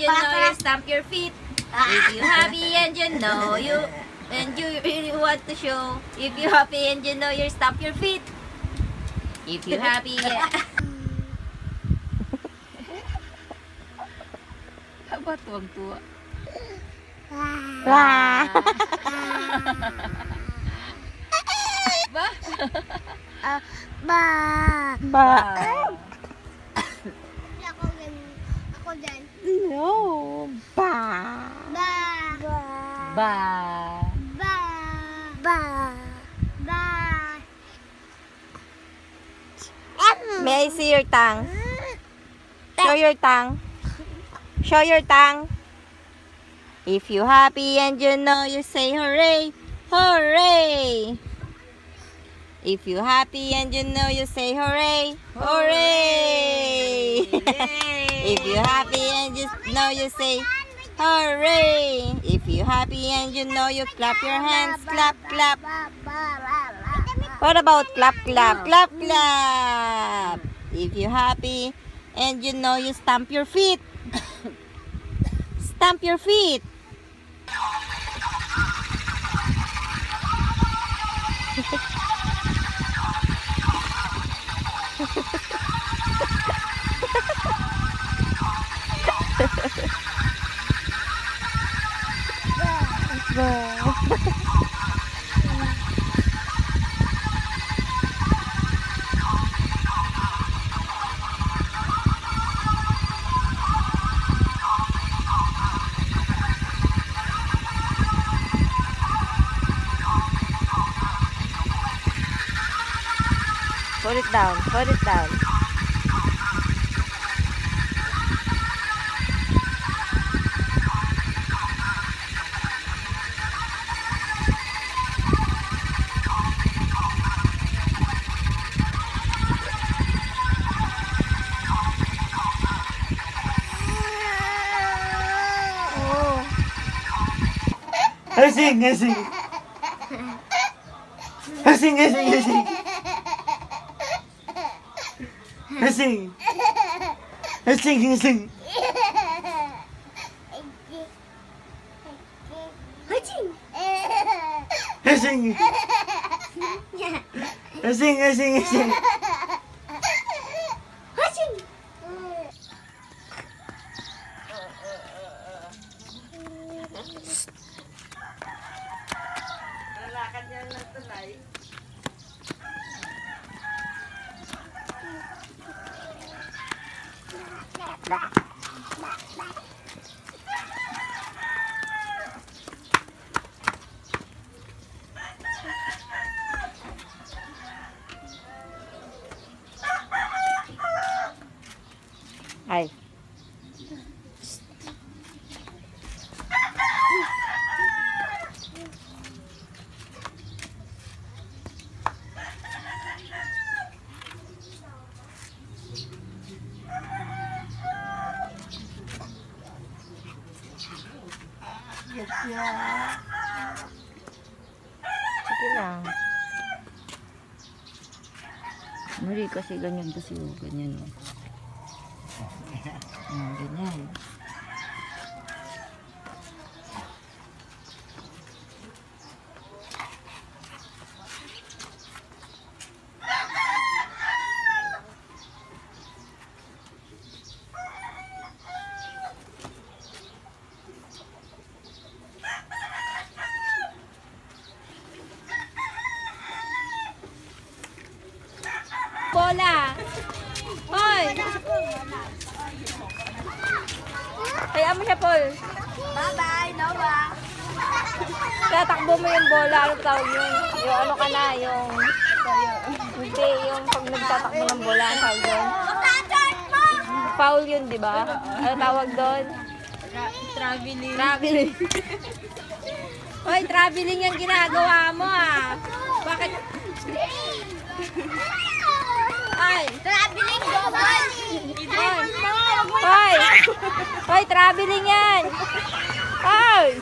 You know you stamp your feet. If you happy and you know you really want to show. If you happy and you know you stamp your feet. If you happy, yeah. Ba't tuwag-tuwa? Ba. Ba? Ba. Ba. Ako din. No. Ba. Ba. Ba. Ba. Ba. Ba. May I see your tongue? Show your tongue. Show your tongue. If you happy and you know you say hooray, hooray. If you happy and you know you say hooray, hooray. If you happy and you know you say hooray. If you happy and you know you clap your hands, clap, clap. What about clap, clap, clap, clap? If you happy and you know you stamp your feet. Stamp your feet. Put it down, put it down. Asing, asing. Asing, asing, asing. Asing. Asing, asing. Asing. Asing, asing, asing. Lalakad niya ng tulay. Ay. Sige lang. Mali kasi ganyan kasi ganyan. Ganyan. Bola! Hoy! Kaya mo siya, Paul. Bye-bye, Noah. Kaya takbo mo yung bola. Ano tawag yun? Yung ano ka na, yung... Hindi, yung pag nagtatakbo ng bola, ang tawag doon. Foul yun, di ba? Ano tawag doon? Traveling. Traveling. Hoy, traveling yung ginagawa mo, ah. Bakit? Ay! Traveling global. Hoy! Hoy! Hoy, traveling yan! Hoy!